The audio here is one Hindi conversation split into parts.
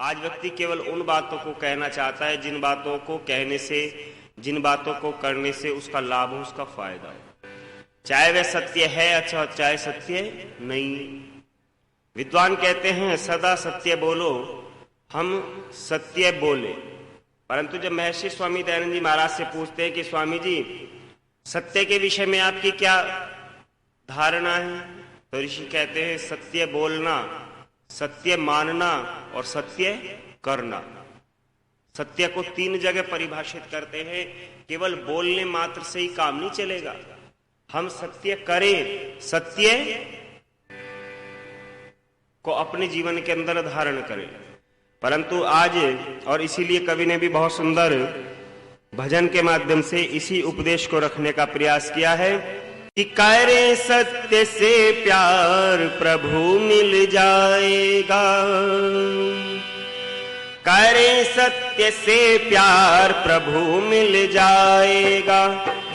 आज व्यक्ति केवल उन बातों को कहना चाहता है जिन बातों को कहने से, जिन बातों को करने से उसका लाभ हो, उसका फायदा हो, चाहे वह सत्य है अच्छा चाहे सत्य नहीं। विद्वान कहते हैं सदा सत्य बोलो, हम सत्य बोले। परंतु जब महर्षि स्वामी दयानंद जी महाराज से पूछते हैं कि स्वामी जी सत्य के विषय में आपकी क्या धारणा है, तो ऋषि कहते हैं सत्य बोलना, सत्य मानना और सत्य करना। सत्य को 3 जगह परिभाषित करते हैं। केवल बोलने मात्र से ही काम नहीं चलेगा, हम सत्य करें, सत्य को अपने जीवन के अंदर धारण करें। परंतु आज, और इसीलिए कवि ने भी बहुत सुंदर भजन के माध्यम से इसी उपदेश को रखने का प्रयास किया है कि करे सत्य से प्यार प्रभु मिल जाएगा, करे सत्य से प्यार प्रभु मिल जाएगा,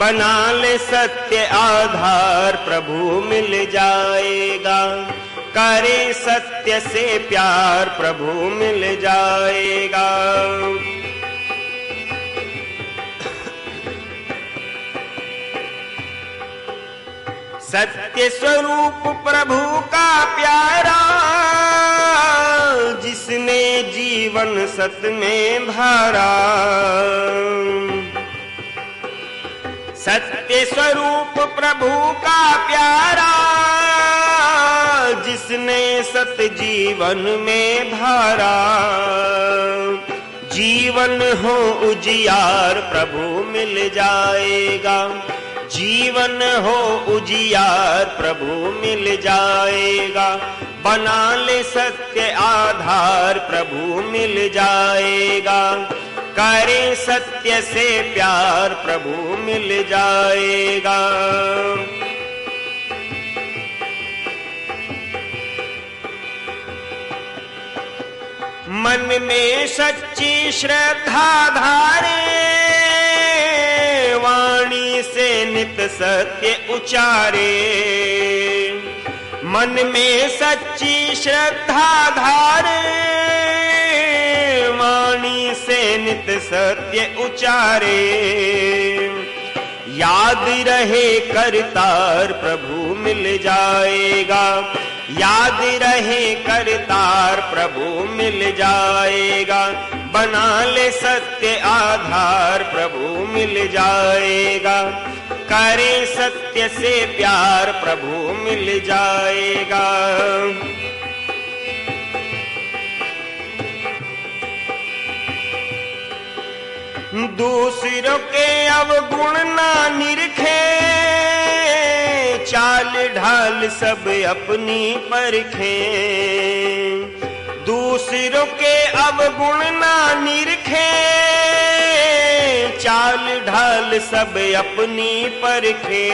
बना ले सत्य आधार प्रभु मिल जाएगा, करे सत्य से प्यार प्रभु मिल जाएगा। सत्य स्वरूप प्रभु का प्यारा, जिसने जीवन सत्य में भरा, सत्य स्वरूप प्रभु का प्यारा, जिसने सत्य जीवन में भरा, जीवन हो उजियार प्रभु मिल जाएगा, जीवन हो उजियार प्रभु मिल जाएगा, बना ले सत्य आधार प्रभु मिल जाएगा, करे सत्य से प्यार प्रभु मिल जाएगा। मन में सच्ची श्रद्धा धारे, वाणी से नित सत्य उचारे, मन में सच्ची श्रद्धा धारे, वाणी से नित सत्य उचारे, याद रहे करतार प्रभु मिल जाएगा, याद रहे करतार प्रभु मिल जाएगा, बना ले सत्य आधार प्रभु मिल जाएगा, करे सत्य से प्यार प्रभु मिल जाएगा। दूसरों के अवगुण ना निरखे, चाल ढाल सब अपनी परखे, दूसरों के अवगुण ना निरखे, चाल ढाल सब अपनी परखे,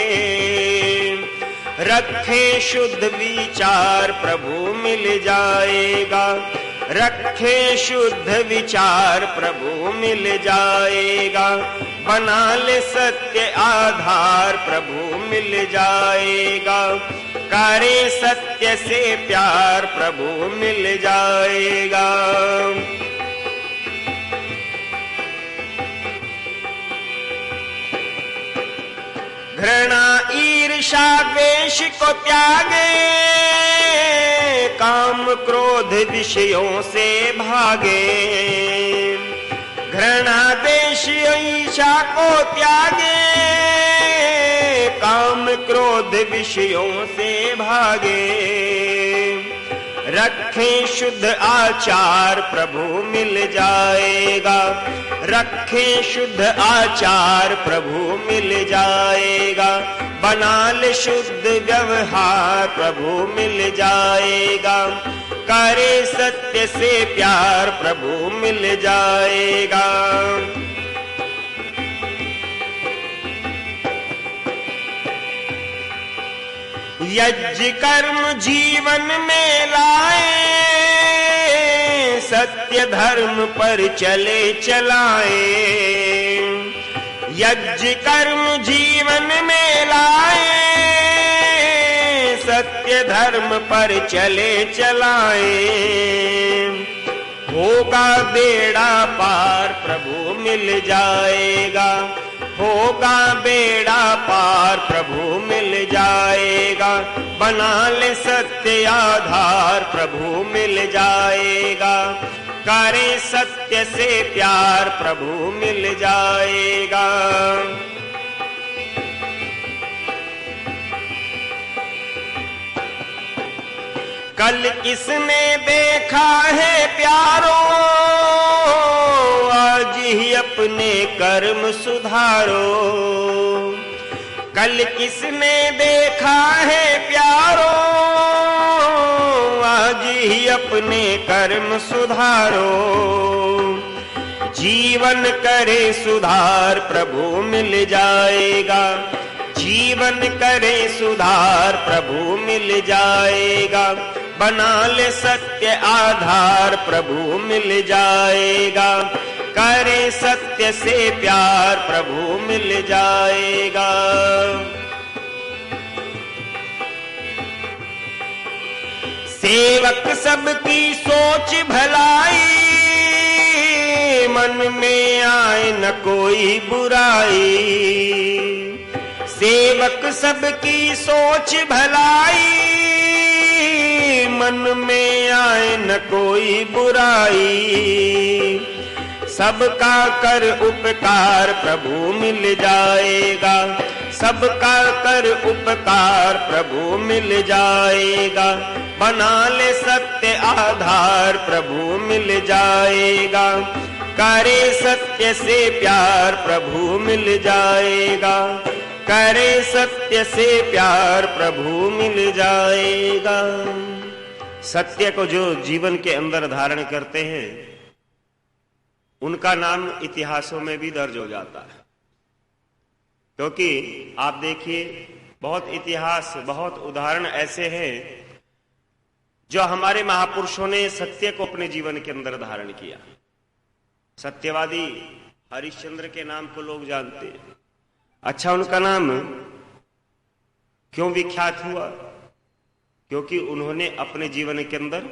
रखे शुद्ध विचार प्रभु मिल जाएगा, रखे शुद्ध विचार प्रभु मिल जाएगा, बना ले सत्य आधार प्रभु मिल जाएगा, करे सत्य से प्यार प्रभु मिल जाएगा। घृणा ईर्षा द्वेष को त्यागे, काम क्रोध विषयों से भागे, घृणा द्वेष ईर्षा को त्यागे, काम क्रोध विषयों से भागे, रखें शुद्ध आचार प्रभु मिल जाएगा, रखें शुद्ध आचार प्रभु मिल जाएगा, बना ले शुद्ध व्यवहार प्रभु मिल जाएगा, करे सत्य से प्यार प्रभु मिल जाएगा। यज्ञ कर्म जीवन में लाए, सत्य धर्म पर चले चलाए, यज्ञ कर्म जीवन में लाए, सत्य धर्म पर चले चलाए, होगा बेड़ा पार प्रभु मिल जाएगा, होगा बेड़ा पार प्रभु मिल जाएगा, बना ले सत्य आधार प्रभु मिल जाएगा, करे सत्य से प्यार प्रभु मिल जाएगा। कल किसने देखा है प्यारो, आज ही अपने कर्म सुधारो। कल किसने देखा है प्यारो, आज ही अपने कर्म सुधारो। जीवन करे सुधार प्रभु मिल जाएगा, जीवन करे सुधार प्रभु मिल जाएगा, बना ले सत्य आधार प्रभु मिल जाएगा, करे सत्य से प्यार प्रभु मिल जाएगा। सेवक सबकी सोच भलाई, मन में आए न कोई बुराई। सेवक सबकी सोच भलाई, मन में आए न कोई बुराई। सबका कर उपकार प्रभु मिल जाएगा, सबका कर उपकार प्रभु मिल जाएगा, बना ले सत्य आधार प्रभु मिल जाएगा, करे सत्य से प्यार प्रभु मिल जाएगा, करे सत्य से प्यार प्रभु मिल जाएगा। सत्य को जो जीवन के अंदर धारण करते हैं उनका नाम इतिहासों में भी दर्ज हो जाता है। क्योंकि आप देखिए बहुत इतिहास, बहुत उदाहरण ऐसे हैं जो हमारे महापुरुषों ने सत्य को अपने जीवन के अंदर धारण किया। सत्यवादी हरिश्चंद्र के नाम को लोग जानते हैं। अच्छा, उनका नाम क्यों विख्यात हुआ? क्योंकि उन्होंने अपने जीवन के अंदर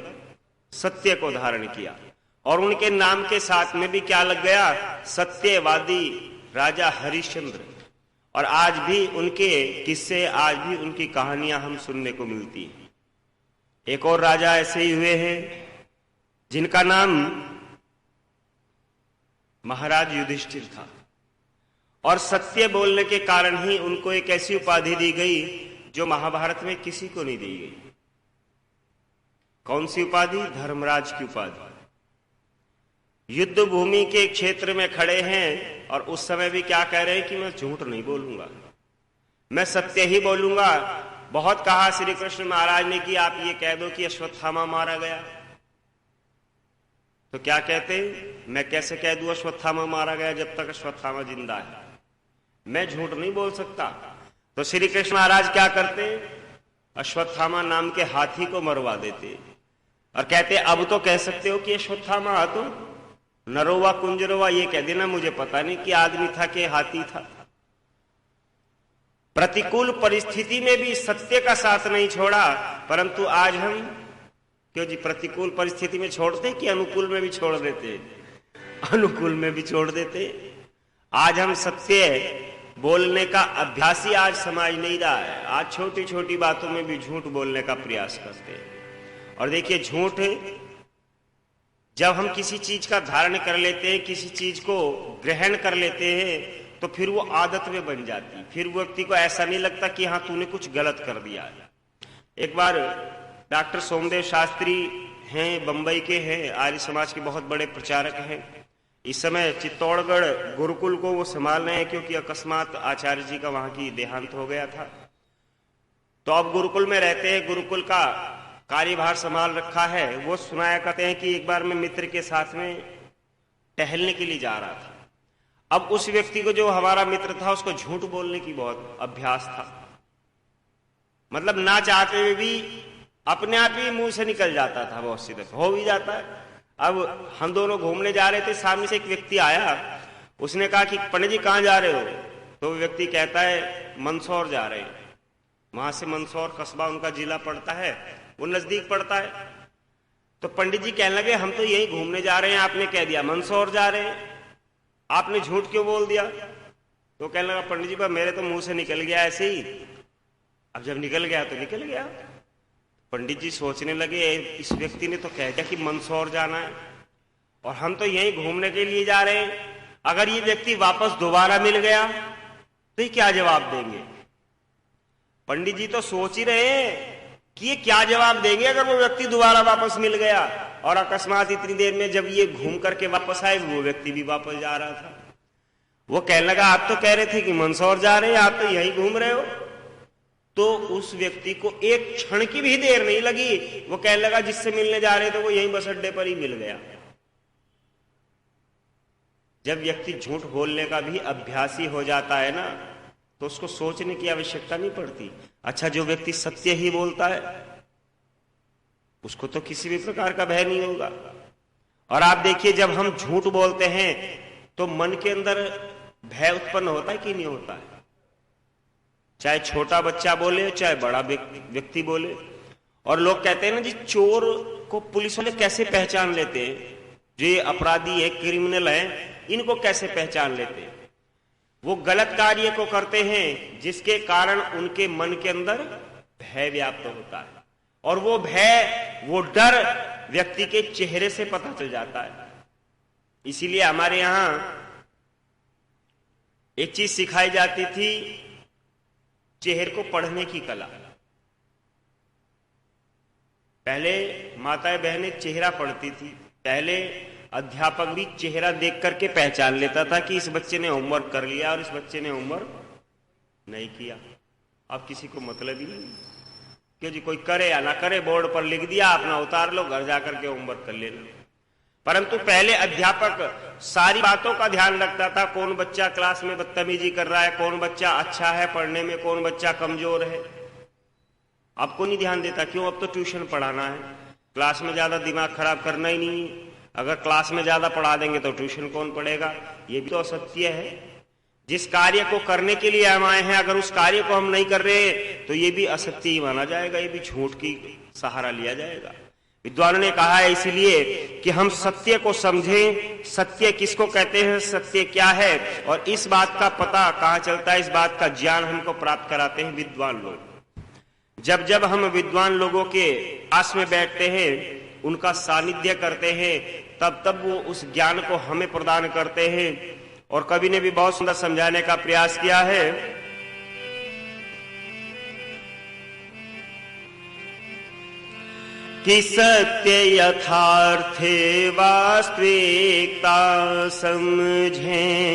सत्य को धारण किया। और उनके नाम के साथ में भी क्या लग गया? सत्यवादी राजा हरिश्चंद्र। और आज भी उनके किस्से, आज भी उनकी कहानियां हम सुनने को मिलती हैं। एक और राजा ऐसे ही हुए हैं जिनका नाम महाराज युधिष्ठिर था। और सत्य बोलने के कारण ही उनको एक ऐसी उपाधि दी गई जो महाभारत में किसी को नहीं दी गई। कौन सी उपाधि? धर्मराज की उपाधि। युद्ध भूमि के क्षेत्र में खड़े हैं और उस समय भी क्या कह रहे हैं कि मैं झूठ नहीं बोलूंगा, मैं सत्य ही बोलूंगा। बहुत कहा श्री कृष्ण महाराज ने कि आप ये कह दो कि अश्वत्थामा मारा गया। तो क्या कहते? मैं कैसे कह दूं अश्वत्थामा मारा गया जब तक अश्वत्थामा जिंदा है? मैं झूठ नहीं बोल सकता। तो श्री कृष्ण महाराज क्या करते? अश्वत्थामा नाम के हाथी को मरवा देते और कहते अब तो कह सकते हो कि अश्वत्थामा तो नरोवा कुंजरोवा, ये कह देना मुझे पता नहीं कि आदमी था कि हाथी था। प्रतिकूल परिस्थिति में भी सत्य का साथ नहीं छोड़ा। परंतु आज हम क्यों जी प्रतिकूल परिस्थिति में छोड़ते कि अनुकूल में भी छोड़ देते? अनुकूल में भी छोड़ देते। आज हम सत्य बोलने का अभ्यास ही आज समाज नहीं रहा है। आज छोटी छोटी बातों में भी झूठ बोलने का प्रयास करते हैं। और देखिए, झूठ जब हम किसी चीज का धारण कर लेते हैं, किसी चीज को ग्रहण कर लेते हैं, तो फिर वो आदत में बन जाती है। फिर व्यक्ति को ऐसा नहीं लगता कि हाँ तूने कुछ गलत कर दिया। एक बार डॉक्टर सोमदेव शास्त्री हैं, बंबई के हैं, आर्य समाज के बहुत बड़े प्रचारक हैं। इस समय चित्तौड़गढ़ गुरुकुल को वो संभाल रहे हैं क्योंकि अकस्मात आचार्य जी का वहां की देहांत हो गया था। तो अब गुरुकुल में रहते हैं, गुरुकुल का कार्यभार संभाल रखा है। वो सुनाया करते हैं कि एक बार मैं मित्र के साथ में टहलने के लिए जा रहा था। अब उस व्यक्ति को, जो हमारा मित्र था, उसको झूठ बोलने की बहुत अभ्यास था। मतलब ना चाहते हुए भी अपने आप ही मुंह से निकल जाता था, बहुत सीधे हो भी जाता है। अब हम दोनों घूमने जा रहे थे, सामने से एक व्यक्ति आया। उसने कहा कि पंडित जी कहाँ जा रहे हो? तो वो व्यक्ति कहता है मंदसौर जा रहे हैं। वहां से मंदसौर कस्बा उनका जिला पड़ता है, वो नजदीक पड़ता है। तो पंडित जी कहने लगे हम तो यही घूमने जा रहे हैं, आपने कह दिया मंदसौर जा रहे हैं, आपने झूठ क्यों बोल दिया? तो कहने लगा पंडित जी पर मेरे तो मुंह से निकल गया ऐसे ही, अब जब निकल गया तो निकल गया। पंडित जी सोचने लगे इस व्यक्ति ने तो कह दिया कि मंदसौर जाना है और हम तो यही घूमने के लिए जा रहे हैं, अगर ये व्यक्ति वापस दोबारा मिल गया तो ये क्या जवाब देंगे? पंडित जी तो सोच ही रहे हैं कि ये क्या जवाब देंगे अगर वो व्यक्ति दोबारा वापस मिल गया, और अकस्मात इतनी देर में जब ये घूम करके वापस आए वो व्यक्ति भी वापस जा रहा था। वो कहने लगा आप तो कह रहे थे कि मंदसौर जा रहे हैं, आप तो यहीं घूम रहे हो। तो उस व्यक्ति को एक क्षण की भी देर नहीं लगी, वो कहने लगा जिससे मिलने जा रहे थे वो यहीं बस अड्डे पर ही मिल गया। जब व्यक्ति झूठ बोलने का भी अभ्यासी हो जाता है ना, तो उसको सोचने की आवश्यकता नहीं पड़ती। अच्छा, जो व्यक्ति सत्य ही बोलता है उसको तो किसी भी प्रकार का भय नहीं होगा। और आप देखिए जब हम झूठ बोलते हैं तो मन के अंदर भय उत्पन्न होता है कि नहीं होता है? चाहे छोटा बच्चा बोले चाहे बड़ा व्यक्ति बोले। और लोग कहते हैं ना जी, चोर को पुलिस वाले कैसे पहचान लेते हैं, जो ये अपराधी है, क्रिमिनल है, इनको कैसे पहचान लेते हैं? वो गलत कार्य को करते हैं जिसके कारण उनके मन के अंदर भय व्याप्त होता है, और वो भय, वो डर व्यक्ति के चेहरे से पता चल जाता है। इसीलिए हमारे यहां एक चीज सिखाई जाती थी, चेहरे को पढ़ने की कला। पहले माताएं बहनें चेहरा पढ़ती थी, पहले अध्यापक भी चेहरा देख करके पहचान लेता था कि इस बच्चे ने होमवर्क कर लिया और इस बच्चे ने होमवर्क नहीं किया। अब किसी को मतलब ही नहीं, क्यों जी, कोई करे या ना करे, बोर्ड पर लिख दिया, अपना उतार लो, घर जाकर के होमवर्क कर लेना। परंतु पहले अध्यापक सारी बातों का ध्यान रखता था, कौन बच्चा क्लास में बदतमीजी कर रहा है, कौन बच्चा अच्छा है पढ़ने में, कौन बच्चा कमजोर है। अब को नहीं ध्यान देता, क्यों? अब तो ट्यूशन पढ़ाना है, क्लास में ज्यादा दिमाग खराब करना ही नहीं है। अगर क्लास में ज्यादा पढ़ा देंगे तो ट्यूशन कौन पढ़ेगा? ये भी तो असत्य है। जिस कार्य को करने के लिए हम आए हैं, अगर उस कार्य को हम नहीं कर रहे तो ये भी असत्य ही माना जाएगा, ये भी झूठ की सहारा लिया जाएगा। विद्वानों ने कहा है इसीलिए कि हम सत्य को समझें, सत्य किसको कहते हैं, सत्य क्या है, और इस बात का पता कहाँ चलता है, इस बात का ज्ञान हमको प्राप्त कराते हैं विद्वान लोग। जब जब हम विद्वान लोगों के पास में बैठते हैं, उनका सानिध्य करते हैं, तब तब वो उस ज्ञान को हमें प्रदान करते हैं। और कवि ने भी बहुत सुंदर समझाने का प्रयास किया है कि सत्य यथार्थ वास्तविकता समझें,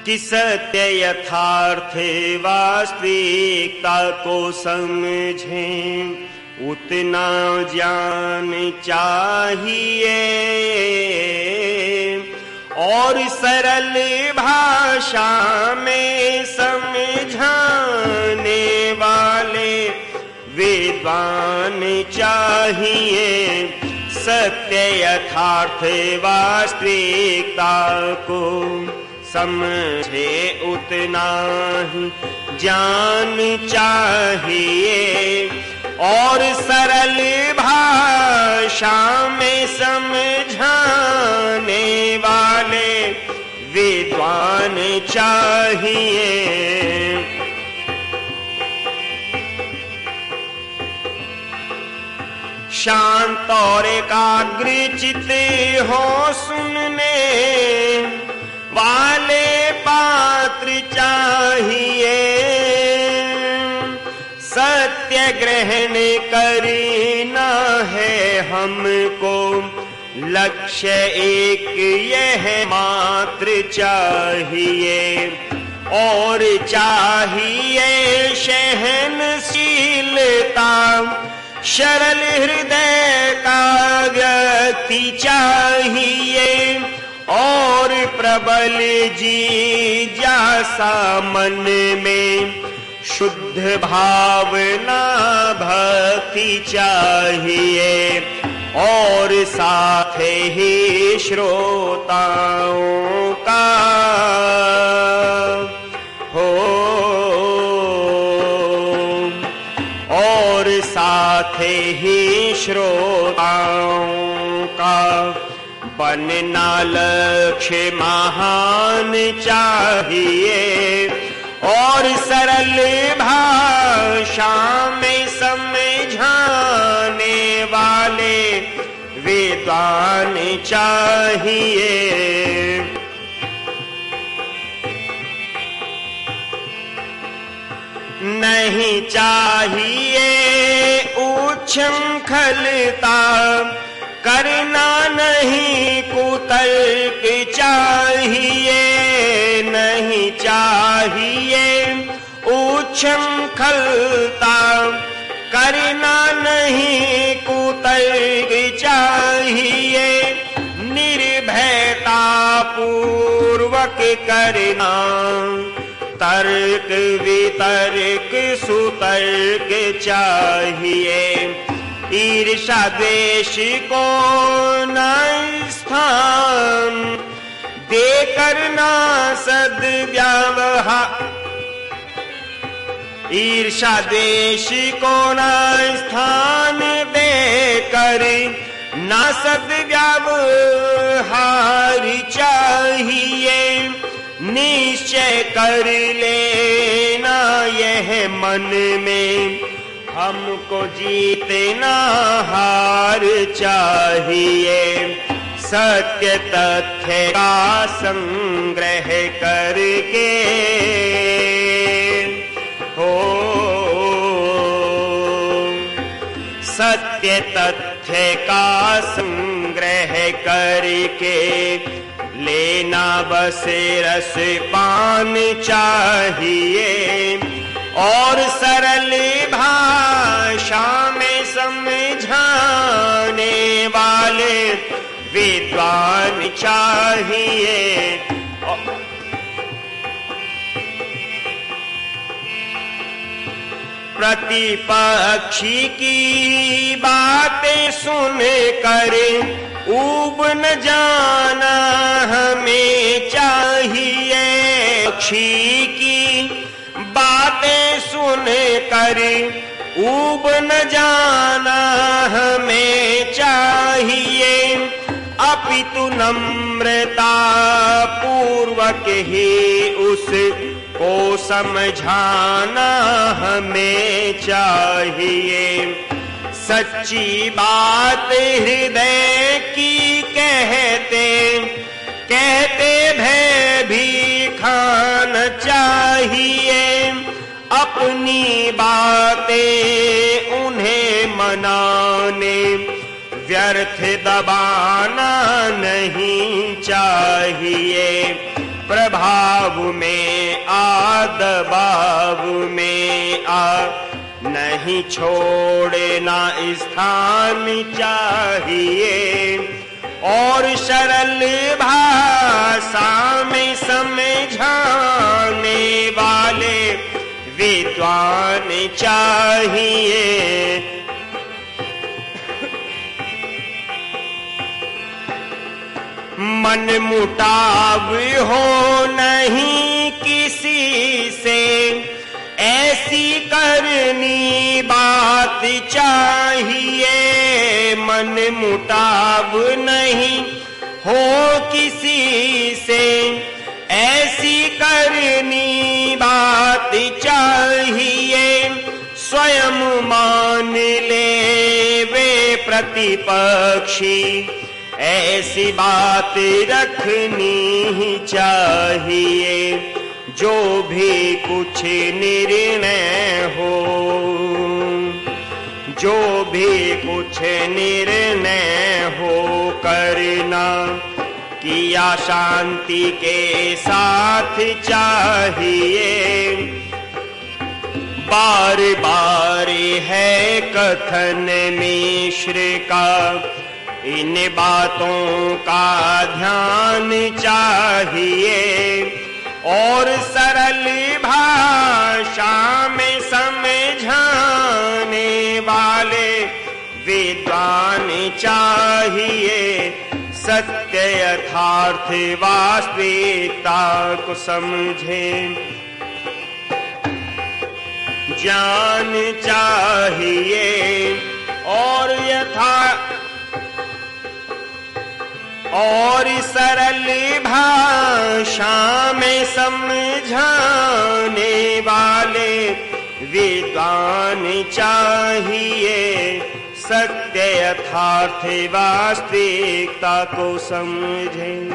कि सत्य यथार्थ वास्तविकता को समझें, उतना ज्ञान चाहिए और सरल भाषा में समझाने वाले विद्वान चाहिए। सत्य यथार्थ वास्तविकता को समझे उतना ही ज्ञान चाहिए और सरल भाषा में समझाने वाले विद्वान चाहिए। शांत और एकाग्रचित्त हो सुनने वाले पात्र चाहिए। सत्य ग्रहण करना है हमको, लक्ष्य एक यह मात्र चाहिए और चाहिए सहनशीलता। सरल हृदय का व्यक्ति चाहिए और प्रबल जिज्ञासा मन में शुद्ध भावना भक्ति चाहिए और साथ ही श्रोताओं का हो साथ ही श्रोताओं का बनना लक्ष्य महान चाहिए, और सरल भाषा में समझाने वाले विद्वान चाहिए। नहीं चाहिए उच्छृंखलता, करना नहीं कुतर्क चाहिए। नहीं चाहिए उच्छृंखलता, करना नहीं कुतर्क चाहिए। निर्भयता पूर्वक करना, तर्क वितर्क सुतर्क चाहिए। ईर्षा द्वेष को न स्थान देकर ना सद्व्यवहार, ईर्षा द्वेष को न स्थान देकर ना सद्व्यवहार चाहिए। निश्चय कर लेना यह मन में, हमको जीतना हार चाहिए। सत्य तथ्य का संग्रह करके हो, सत्य तथ्य का संग्रह करके लेना बस रस पान चाहिए। और सरल भाषा में समझाने वाले विद्वान चाहिए। प्रतिपक्षी की बातें सुनकर ऊब न जाना हमें चाहिए। पक्षी की बातें सुनकर ऊब न जाना हमें चाहिए। अपितु नम्रता पूर्वक ही उसको समझाना हमें चाहिए। सच्ची बात हृदय की कहते कहते भय भी खाना चाहिए। अपनी बातें उन्हें मनाने व्यर्थ दबाना नहीं चाहिए। प्रभाव में आ दबाव में आ नहीं छोड़ना स्थान चाहिए। और सरल भाषा में समझाने वाले विद्वान चाहिए। मन मुटाव हो नहीं किसी से, ऐसी करनी बात चाहिए। मन मुटाव नहीं हो किसी से, ऐसी करनी बात चाहिए। स्वयं मान ले वे प्रतिपक्षी, ऐसी बात रखनी ही चाहिए। जो भी कुछ निर्णय हो, जो भी कुछ निर्णय हो करना किया शांति के साथ चाहिए। बार बार है कथन मिश्र का, इन बातों का ध्यान चाहिए। और सरल भाषा में समझाने वाले विद्वान चाहिए। सत्य यथार्थ वास्तविकता को समझे, ज्ञान चाहिए और और सरल भाषा में समझाने वाले विद्वान चाहिए, सत्य यथार्थ वास्तविकता को समझे।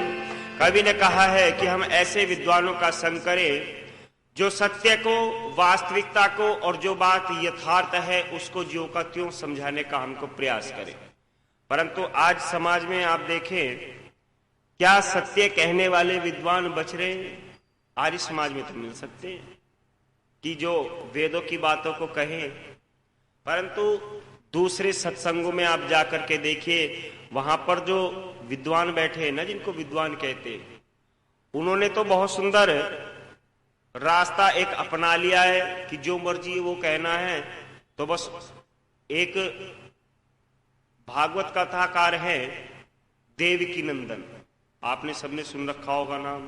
कवि ने कहा है कि हम ऐसे विद्वानों का संग करें जो सत्य को, वास्तविकता को और जो बात यथार्थ है उसको ज्यों का त्यों समझाने का हमको प्रयास करें। परंतु आज समाज में आप देखें, क्या सत्य कहने वाले विद्वान बच रहे? आज इस समाज में तो मिल सकते हैं कि जो वेदों की बातों को कहें, परंतु दूसरे सत्संगों में आप जाकर के देखिए, वहां पर जो विद्वान बैठे हैं ना, जिनको विद्वान कहते हैं, उन्होंने तो बहुत सुंदर रास्ता एक अपना लिया है कि जो मर्जी वो कहना है। तो बस एक भागवत कथाकार है देवकी नंदन, आपने सबने सुन रखा होगा नाम,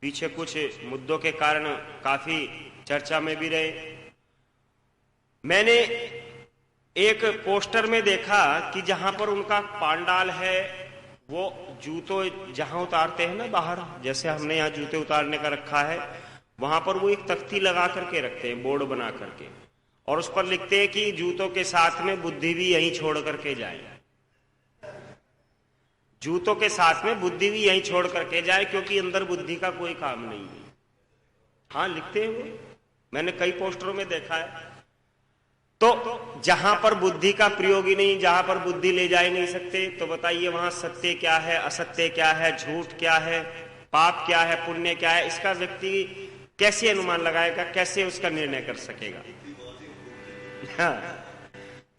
पीछे कुछ मुद्दों के कारण काफी चर्चा में भी रहे। मैंने एक पोस्टर में देखा कि जहां पर उनका पांडाल है, वो जूतों जहां उतारते हैं ना बाहर, जैसे हमने यहाँ जूते उतारने का रखा है, वहां पर वो एक तख्ती लगा करके रखते हैं, बोर्ड बना करके, और उस पर लिखते हैं कि जूतों के साथ में बुद्धि भी यहीं छोड़ करके जाए। जूतों के साथ में बुद्धि भी यहीं छोड़ करके जाए, क्योंकि अंदर बुद्धि का कोई काम नहीं है। हाँ, लिखते हैं वो, मैंने कई पोस्टरों में देखा है। तो जहां पर बुद्धि का प्रयोग ही नहीं, जहां पर बुद्धि ले जा ही नहीं सकते, तो बताइए वहां सत्य क्या है, असत्य क्या है, झूठ क्या है, पाप क्या है, पुण्य क्या है, इसका व्यक्ति कैसे अनुमान लगाएगा, कैसे उसका निर्णय कर सकेगा? हाँ,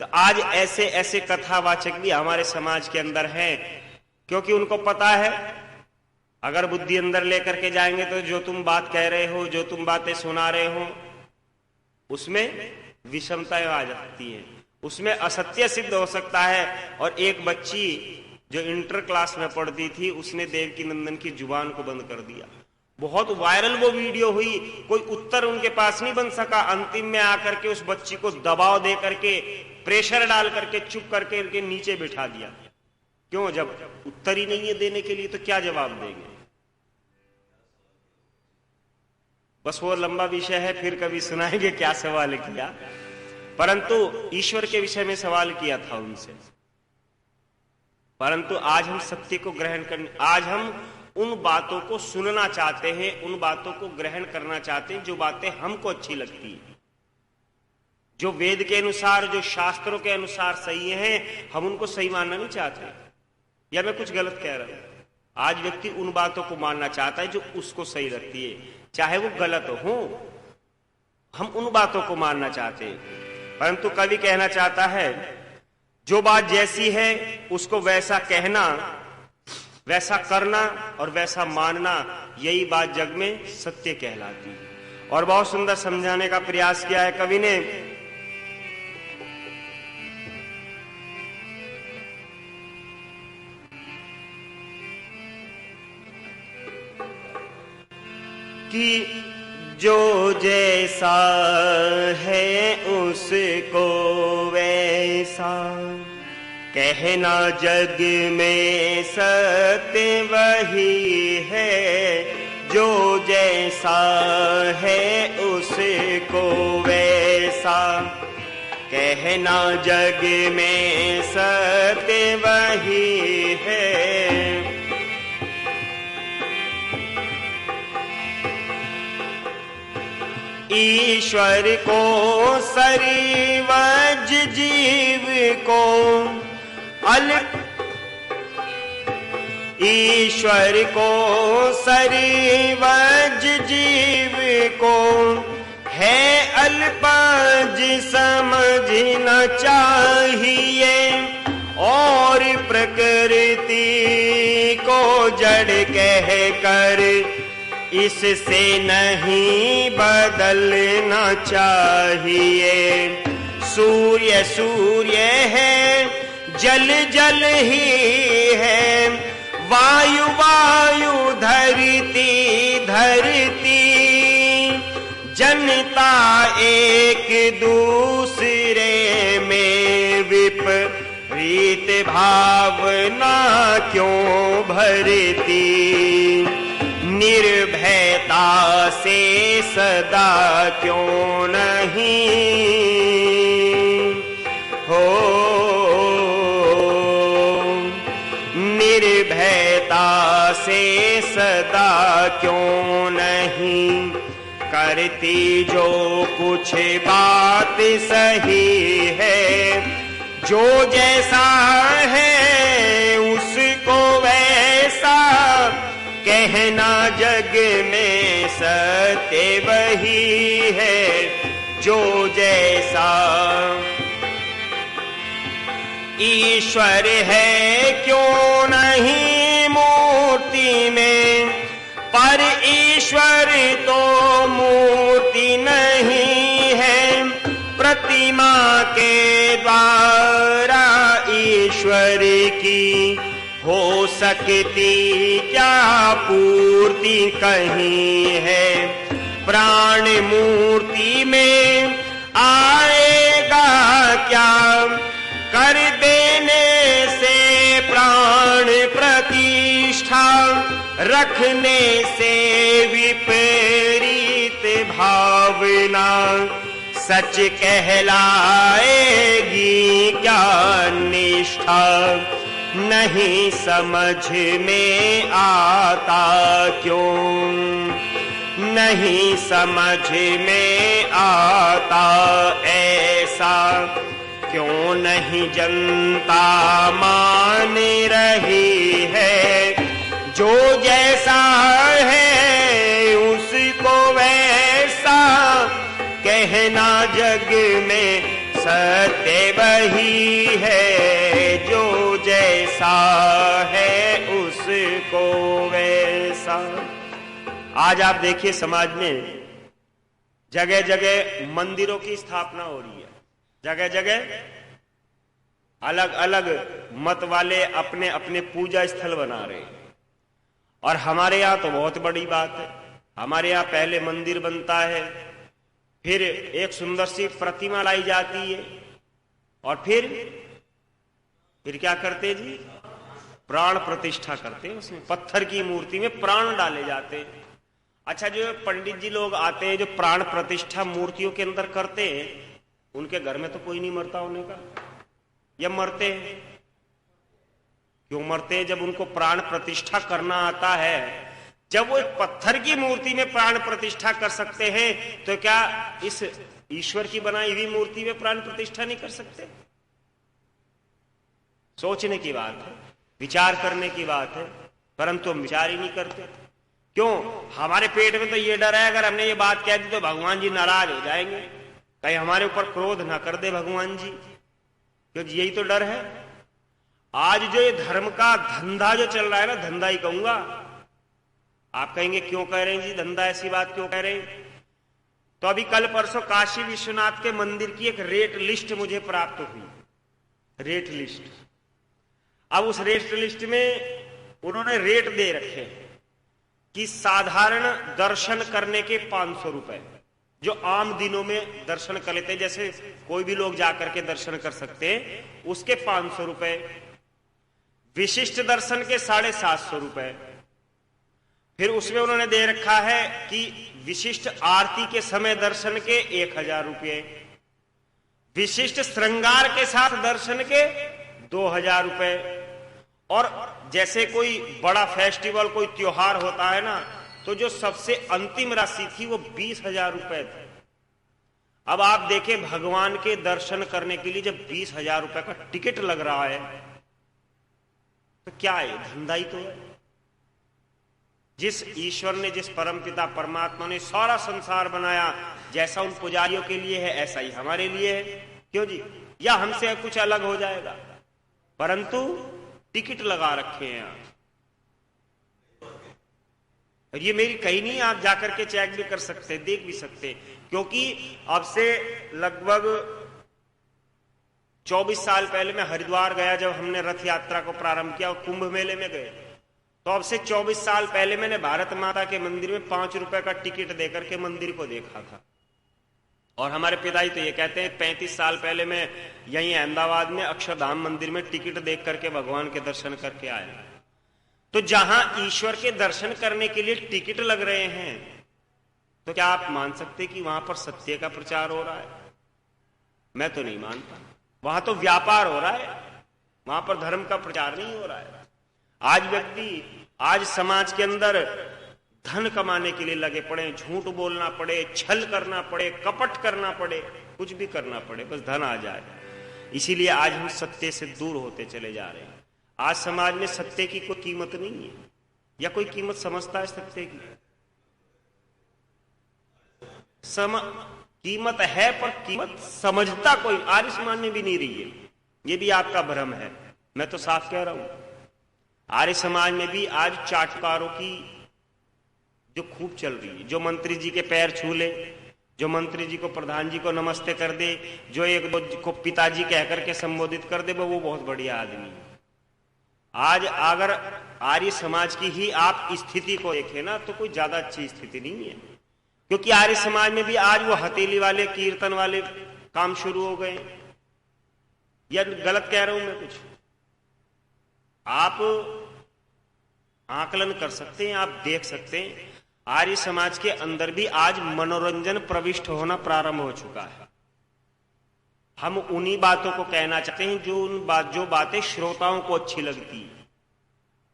तो आज ऐसे ऐसे कथावाचक भी हमारे समाज के अंदर हैं, क्योंकि उनको पता है अगर बुद्धि अंदर लेकर के जाएंगे तो जो तुम बात कह रहे हो, जो तुम बातें सुना रहे हो, उसमें विषमताएं आ जाती हैं, उसमें असत्य सिद्ध हो सकता है। और एक बच्ची जो इंटर क्लास में पढ़ती थी, उसने देवकी नंदन की जुबान को बंद कर दिया। बहुत वायरल वो वीडियो हुई, कोई उत्तर उनके पास नहीं बन सका। अंतिम में आकर के उस बच्ची को दबाव दे करके, प्रेशर डाल करके, चुप करके उनके नीचे बिठा दिया। क्यों? जब उत्तर ही नहीं है देने के लिए तो क्या जवाब देंगे? बस वो लंबा विषय है, फिर कभी सुनाएंगे क्या सवाल किया। परंतु ईश्वर के विषय में सवाल किया था उनसे। परंतु आज हम सत्य को ग्रहण करने, आज हम उन बातों को सुनना चाहते हैं, उन बातों को ग्रहण करना चाहते हैं जो बातें हमको अच्छी लगती है, जो वेद के अनुसार, जो शास्त्रों के अनुसार सही हैं, हम उनको सही मानना नहीं चाहते। या मैं कुछ गलत कह रहा हूं? आज व्यक्ति उन बातों को मानना चाहता है जो उसको सही लगती है, चाहे वो गलत हो, हम उन बातों को मानना चाहते हैं। परंतु कवि कहना चाहता है, जो बात जैसी है उसको वैसा कहना, वैसा करना और वैसा मानना, यही बात जग में सत्य कहलाती है। और बहुत सुंदर समझाने का प्रयास किया है कवि ने। कि जो जैसा है उसको वैसा कहना, जग में सत्य वही है। जो जैसा है उसको वैसा कहना, जग में सत्य वही है। ईश्वर को सरिवज जीव को ईश्वर को सरिवज जीव को है अल्पज समझना चाहिए। और प्रकृति को जड़ कह कर इससे नहीं बदलना चाहिए। सूर्य सूर्य है, जल जल ही है, वायु वायु धरती धरती, जनता एक दूसरे में विपरीत भावना क्यों भरती, निर्भयता से सदा क्यों नहीं हो, निर्भयता से सदा क्यों नहीं करती, जो कुछ बात सही है, जो जैसा है उसको वैसा कहना, जग में सत्य वही है, जो जैसा ईश्वर है क्यों नहीं मूर्ति में, पर ईश्वर तो मूर्ति नहीं है, प्रतिमा के द्वारा ईश्वर की हो सकती क्या पूर्ति कहीं है, प्राण मूर्ति में आएगा क्या, कर देने से प्राण प्रतिष्ठा, रखने से विपरीत भावना, सच कहलाएगी क्या निष्ठा, नहीं समझ में आता क्यों, नहीं समझ में आता ऐसा, क्यों नहीं जनता मान रही है, जो जैसा है उसको वैसा कहना, जग में सत्य वही है, जो जैसा है उसको वैसा। आज आप देखिए समाज में जगह जगह मंदिरों की स्थापना हो रही है, जगह जगह अलग अलग मत वाले अपने अपने पूजा स्थल बना रहे हैं। और हमारे यहाँ तो बहुत बड़ी बात है, हमारे यहाँ पहले मंदिर बनता है, फिर एक सुंदर सी प्रतिमा लाई जाती है, और फिर क्या करते जी, प्राण प्रतिष्ठा करते हैं, उसमें पत्थर की मूर्ति में प्राण डाले जाते हैं। अच्छा, जो पंडित जी लोग आते हैं जो प्राण प्रतिष्ठा मूर्तियों के अंदर करते हैं, उनके घर में तो कोई नहीं मरता होने का, या मरते हैं? क्यों मरते हैं? जब उनको प्राण प्रतिष्ठा करना आता है, जब वो एक पत्थर की मूर्ति में प्राण प्रतिष्ठा कर सकते हैं, तो क्या इस ईश्वर की बनाई हुई मूर्ति में प्राण प्रतिष्ठा नहीं कर सकते? सोचने की बात है, विचार करने की बात है, परंतु हम विचार ही नहीं करते। क्यों? हमारे पेट में तो ये डर है, अगर हमने ये बात कह दी तो भगवान जी नाराज हो जाएंगे, कहीं हमारे ऊपर क्रोध ना कर दे भगवान जी, क्योंकि यही तो डर है। आज जो ये धर्म का धंधा जो चल रहा है ना, धंधा ही कहूंगा, आप कहेंगे क्यों कह रहे हैं जी धंधा, ऐसी बात क्यों कह रहे हैं? तो अभी कल परसों काशी विश्वनाथ के मंदिर की एक रेट लिस्ट मुझे प्राप्त हुई, रेट लिस्ट। अब उस रेट लिस्ट में उन्होंने रेट दे रखे कि साधारण दर्शन करने के 500 रुपए, जो आम दिनों में दर्शन कर लेते हैं, जैसे कोई भी लोग जाकर के दर्शन कर सकते हैं, उसके 500 रुपए, विशिष्ट दर्शन के 750 रुपए, फिर उसमें उन्होंने दे रखा है कि विशिष्ट आरती के समय दर्शन के 1000 रुपये, विशिष्ट श्रृंगार के साथ दर्शन के 2000 रुपये, और जैसे कोई बड़ा फेस्टिवल, कोई त्योहार होता है ना, तो जो सबसे अंतिम राशि थी वो 20,000 रुपए थी। अब आप देखें, भगवान के दर्शन करने के लिए जब 20,000 रुपए का टिकट लग रहा है, तो क्या है? धंधा ही तो है। जिस ईश्वर ने, जिस परमपिता परमात्मा ने सारा संसार बनाया, जैसा उन पुजारियों के लिए है ऐसा ही हमारे लिए है। क्यों जी? या हमसे कुछ अलग हो जाएगा? परंतु टिकट लगा रखे हैं आप, और ये मेरी कहीं नहीं, आप जाकर के चेक भी कर सकते, देख भी सकते, क्योंकि अब से लगभग 24 साल पहले मैं हरिद्वार गया, जब हमने रथ यात्रा को प्रारंभ किया और कुंभ मेले में गए, तो अब से 24 साल पहले मैंने भारत माता के मंदिर में 5 रुपए का टिकट देकर के मंदिर को देखा था। और हमारे पिताजी तो ये कहते हैं 35 साल पहले मैं यहीं अहमदाबाद में अक्षरधाम मंदिर में टिकट देख करके भगवान के दर्शन करके आया। तो जहां ईश्वर के दर्शन करने के लिए टिकट लग रहे हैं, तो क्या आप मान सकते कि वहां पर सत्य का प्रचार हो रहा है? मैं तो नहीं मानता। वहां तो व्यापार हो रहा है, वहां पर धर्म का प्रचार नहीं हो रहा है। आज समाज के अंदर धन कमाने के लिए लगे पड़े, झूठ बोलना पड़े, छल करना पड़े, कपट करना पड़े, कुछ भी करना पड़े, बस धन आ जाए। इसीलिए आज हम सत्य से दूर होते चले जा रहे हैं। आज समाज में सत्य की कोई कीमत नहीं है, या कोई कीमत समझता है सत्य की? कीमत है, पर कीमत समझता कोई आर्य समाज में भी नहीं रही है। ये भी आपका भ्रम है, मैं तो साफ कह रहा हूं। आर्य समाज में भी आज चाटकारों की जो खूब चल रही है, जो मंत्री जी के पैर छू ले, जो मंत्री जी को प्रधान जी को नमस्ते कर दे, जो एक दो को पिताजी कह करके संबोधित कर दे, वो बहुत बढ़िया आदमी है। आज अगर आर्य समाज की ही आप स्थिति को देखें ना, तो कोई ज्यादा अच्छी स्थिति नहीं है। क्योंकि आर्य समाज में भी आज वो हथेली वाले, कीर्तन वाले काम शुरू हो गए। या गलत कह रहा हूं मैं कुछ? आप आकलन कर सकते हैं, आप देख सकते हैं, आर्य समाज के अंदर भी आज मनोरंजन प्रविष्ट होना प्रारंभ हो चुका है। हम उन्हीं बातों को कहना चाहते हैं जो बातें श्रोताओं को अच्छी लगती है,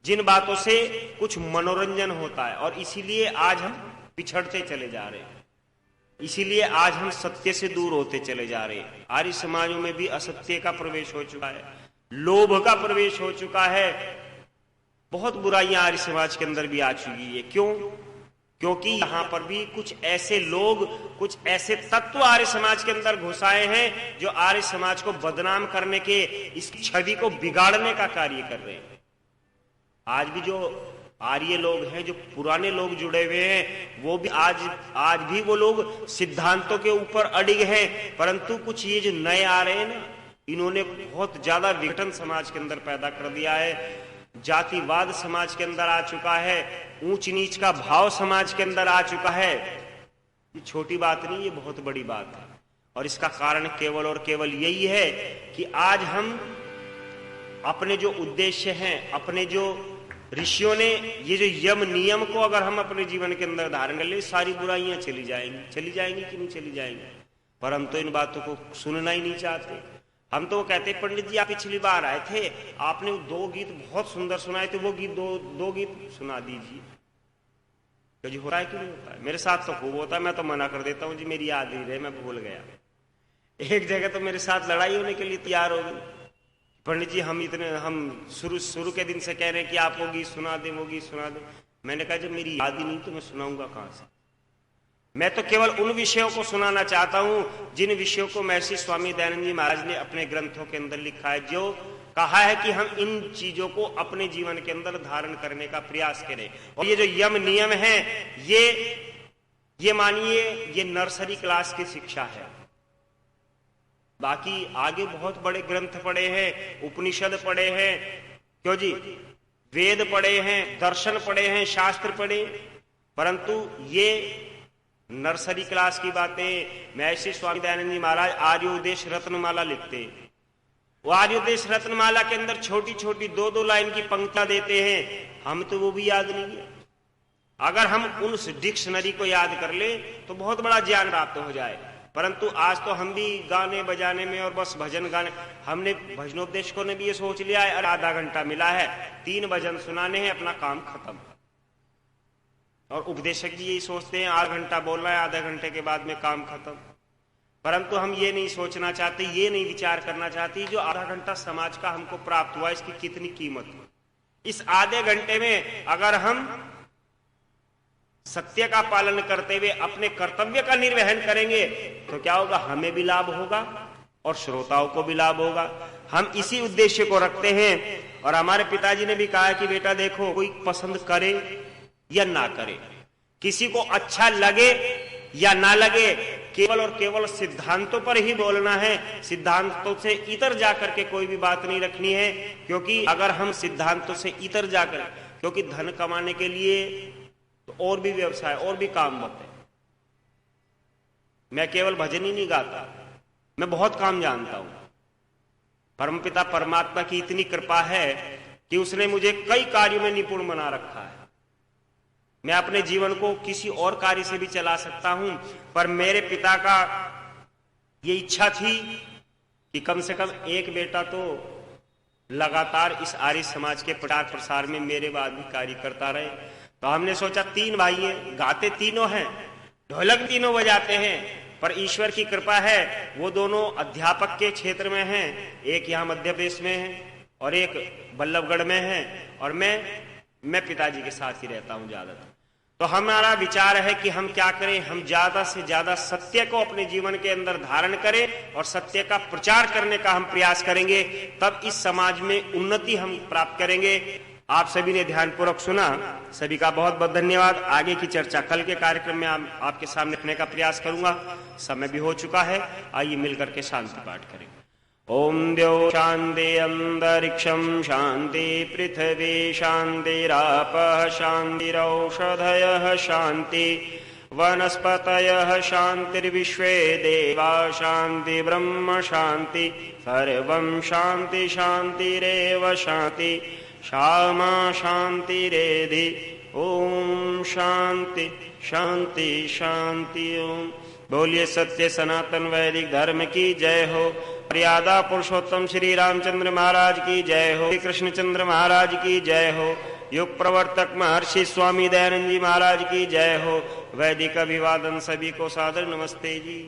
जिन बातों से कुछ मनोरंजन होता है। और इसीलिए आज हम पिछड़ते चले जा रहे हैं, इसीलिए आज हम सत्य से दूर होते चले जा रहे हैं। आर्य समाजों में भी असत्य का प्रवेश हो चुका है, लोभ का प्रवेश हो चुका है, बहुत बुराइयां आर्य समाज के अंदर भी आ चुकी है। क्यों? क्योंकि यहां पर भी कुछ ऐसे लोग, कुछ ऐसे तत्व आर्य समाज के अंदर घुस आए हैं जो आर्य समाज को बदनाम करने के, इस छवि को बिगाड़ने का कार्य कर रहे हैं। आज भी जो आर्य लोग हैं, जो पुराने लोग जुड़े हुए हैं, वो भी आज भी वो लोग सिद्धांतों के ऊपर अडिग हैं। परंतु कुछ ये जो नए आ रहे हैं ना, इन्होंने बहुत ज्यादा विघटन समाज के अंदर पैदा कर दिया है। जातिवाद समाज के अंदर आ चुका है, ऊंच नीच का भाव समाज के अंदर आ चुका है। ये छोटी बात नहीं, ये बहुत बड़ी बात है। और इसका कारण केवल और केवल यही है कि आज हम अपने जो उद्देश्य हैं, अपने जो ऋषियों ने ये जो यम नियम को अगर हम अपने जीवन के अंदर धारण कर ले, सारी बुराइयां चली जाएंगी कि नहीं चली जाएंगी? परंतु इन बातों को सुनना ही नहीं चाहते। हम तो कहते, पंडित जी आप पिछली बार आए थे, आपने 2 गीत बहुत सुंदर सुनाए थे, वो गीत दो गीत सुना दीजिए। तो जी होता है कि नहीं होता है? मेरे साथ तो खूब होता है, मैं तो मना कर देता हूं जी, मेरी याद नहीं रहे, मैं भूल गया। एक जगह तो मेरे साथ लड़ाई होने के लिए तैयार हो गई, पंडित जी हम शुरू के दिन से कह रहे हैं कि आप वो गीत सुना दें, वो गीत सुना दें। मैंने कहा जब मेरी याद ही नहीं तो मैं सुनाऊंगा कहां से? मैं तो केवल उन विषयों को सुनाना चाहता हूं जिन विषयों को महर्षि स्वामी दयानंद जी महाराज ने अपने ग्रंथों के अंदर लिखा है, जो कहा है कि हम इन चीजों को अपने जीवन के अंदर धारण करने का प्रयास करें। और ये जो यम नियम है, ये मानिए ये नर्सरी क्लास की शिक्षा है। बाकी आगे बहुत बड़े ग्रंथ पढ़े हैं, उपनिषद पढ़े हैं, क्यों जी, वेद पढ़े हैं, दर्शन पढ़े हैं, शास्त्र पढ़े, परंतु ये नर्सरी क्लास की बातें महर्षि स्वामी दयानंद जी महाराज आर्योदेश रत्नमाला लिखते हैं। वो आर्योदेश रत्नमाला के अंदर छोटी छोटी 2-2 लाइन की पंक्तियां देते हैं, हम तो वो भी याद नहीं है। अगर हम उस डिक्शनरी को याद कर ले तो बहुत बड़ा ज्ञान प्राप्त हो जाए। परंतु आज तो हम भी गाने बजाने में और बस भजन गाने, हमने भजनोपदेशकों ने भी ये सोच लिया है, आधा घंटा मिला है, 3 भजन सुनाने हैं, अपना काम खत्म। और उपदेशक भी यही सोचते हैं, आधा घंटा बोलना है, आधा घंटे के बाद में काम खत्म। परंतु हम ये नहीं सोचना चाहते, ये नहीं विचार करना चाहते, जो आधा घंटा समाज का हमको प्राप्त हुआ, इसकी कितनी कीमत है। इस आधे घंटे में अगर हम सत्य का पालन करते हुए अपने कर्तव्य का निर्वहन करेंगे तो क्या होगा? हमें भी लाभ होगा और श्रोताओं को भी लाभ होगा। हम इसी उद्देश्य को रखते हैं। और हमारे पिताजी ने भी कहा कि बेटा देखो, कोई पसंद करे या ना करे, किसी को अच्छा लगे या ना लगे, केवल और केवल सिद्धांतों पर ही बोलना है। सिद्धांतों से इतर जाकर के कोई भी बात नहीं रखनी है, क्योंकि अगर हम सिद्धांतों से इतर जाकर, क्योंकि धन कमाने के लिए तो और भी व्यवसाय और भी काम होते हैं। मैं केवल भजन ही नहीं गाता, मैं बहुत काम जानता हूं। परमपिता परमात्मा की इतनी कृपा है कि उसने मुझे कई कार्यों में निपुण बना रखा है। मैं अपने जीवन को किसी और कार्य से भी चला सकता हूं, पर मेरे पिता का ये इच्छा थी कि कम से कम एक बेटा तो लगातार इस आर्य समाज के प्रचार प्रसार में मेरे बाद भी कार्य करता रहे। तो हमने सोचा 3 भाई हैं, गाते तीनों हैं, ढोलक तीनों बजाते हैं, पर ईश्वर की कृपा है वो दोनों अध्यापक के क्षेत्र में हैं, एक यहाँ मध्य प्रदेश में है और एक बल्लभगढ़ में है, और मैं पिताजी के साथ ही रहता हूं ज्यादातर। तो हमारा विचार है कि हम क्या करें, हम ज्यादा से ज्यादा सत्य को अपने जीवन के अंदर धारण करें और सत्य का प्रचार करने का हम प्रयास करेंगे, तब इस समाज में उन्नति हम प्राप्त करेंगे। आप सभी ने ध्यानपूर्वक सुना, सभी का बहुत बहुत धन्यवाद। आगे की चर्चा कल के कार्यक्रम में आपके सामने रखने का प्रयास करूंगा। समय भी हो चुका है, आइए मिलकर के शांति पाठ करें। ओम द्यौ शांति अंतरिक्षं शांति पृथ्वी शांतिरापः शांतिरौषधयः शांति वनस्पतयः शांतिर्विश्वे देवा शांति ब्रह्म शांति सर्वं शांति शांतिरेव शांति क्षमा शांतिरेधि। ओम शांति शांति शांति। ओम बोलिए सत्य सनातन वैदिक धर्म की जय हो। मर्यादा पुरुषोत्तम श्री रामचंद्र महाराज की जय हो। श्री कृष्णचंद्र महाराज की जय हो। युग प्रवर्तक महर्षि स्वामी दयानंद जी महाराज की जय हो। वैदिक अभिवादन सभी को सादर नमस्ते जी।